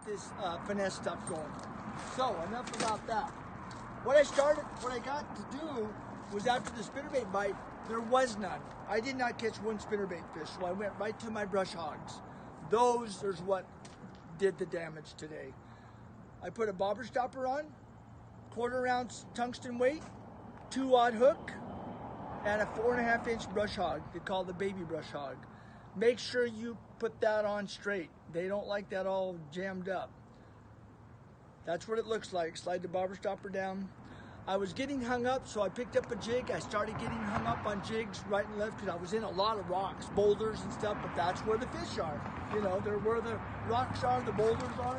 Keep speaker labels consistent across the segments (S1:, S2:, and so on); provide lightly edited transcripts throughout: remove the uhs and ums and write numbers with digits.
S1: get this finesse stuff going. So enough about that. What I got to do was after the spinnerbait bite, there was none. I did not catch one spinnerbait fish, so I went right to my brush hogs. Those is what did the damage today. I put a bobber stopper on, 1/4 ounce tungsten weight, 2-aught hook, and a 4.5 inch brush hog. They call it the baby brush hog. Make sure you put that on straight. They don't like that all jammed up. That's what it looks like. Slide the bobber stopper down. I was getting hung up, so I picked up a jig. I started getting hung up on jigs right and left because I was in a lot of rocks, boulders and stuff, but that's where the fish are. You know, they're where the rocks are, the boulders are.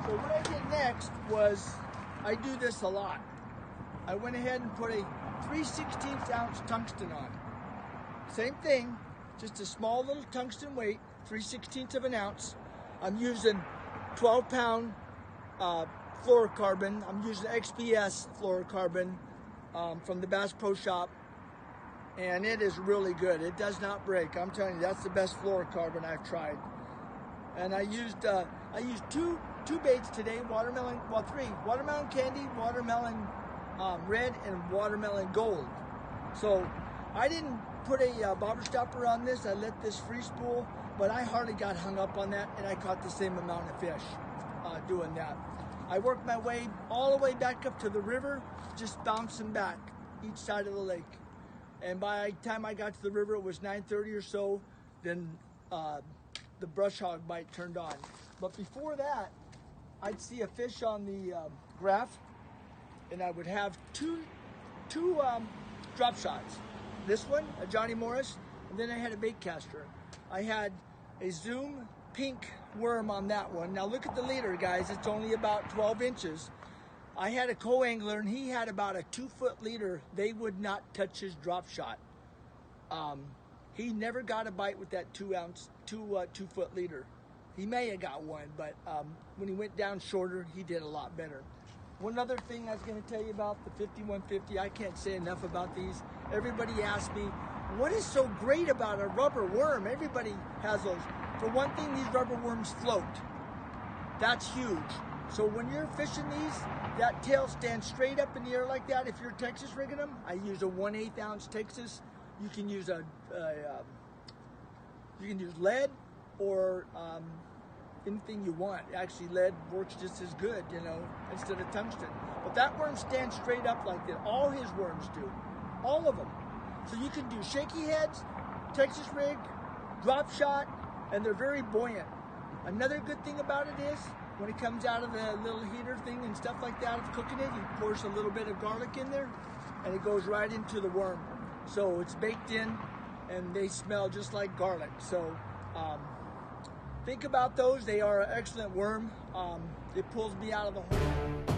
S1: So what I did next was, I do this a lot. I went ahead and put a 3/16 ounce tungsten on. Same thing, just a small little tungsten weight, 3/16 of an ounce. I'm using 12-pound fluorocarbon. I'm using XPS fluorocarbon from the Bass Pro Shop, and it is really good. It does not break. I'm telling you, that's the best fluorocarbon I've tried. And I used two baits today, three: watermelon candy, watermelon red, and watermelon gold. So I didn't put a bobber stopper on this. I let this free spool, but I hardly got hung up on that, and I caught the same amount of fish doing that. I worked my way all the way back up to the river, just bouncing back each side of the lake. And by the time I got to the river, it was 9:30 or so. Then the brush hog bite turned on. But before that, I'd see a fish on the graph, and I would have two drop shots. This one, a Johnny Morris, and then I had a bait caster. I had a Zoom pink worm on that one. Now look at the leader, guys. It's only about 12 inches. I had a co-angler, and he had about a 2-foot leader. They would not touch his drop shot. He never got a bite with that 2-foot leader. He may have got one, but when he went down shorter, he did a lot better. One other thing I was going to tell you about the 5150, I can't say enough about these. Everybody asks me, what is so great about a rubber worm? Everybody has those. For one thing, these rubber worms float. That's huge. So when you're fishing these, that tail stands straight up in the air like that. If you're Texas rigging them, I use a 1/8 ounce Texas. You can use lead or anything you want. Actually, lead works just as good, you know, instead of tungsten. But that worm stands straight up like that. All his worms do, all of them. So you can do shaky heads, Texas rig, drop shot, and they're very buoyant. Another good thing about it is, when it comes out of the little heater thing and stuff like that, of cooking it, you pour a little bit of garlic in there, and it goes right into the worm. So it's baked in, and they smell just like garlic. So think about those. They are an excellent worm. It pulls me out of the hole.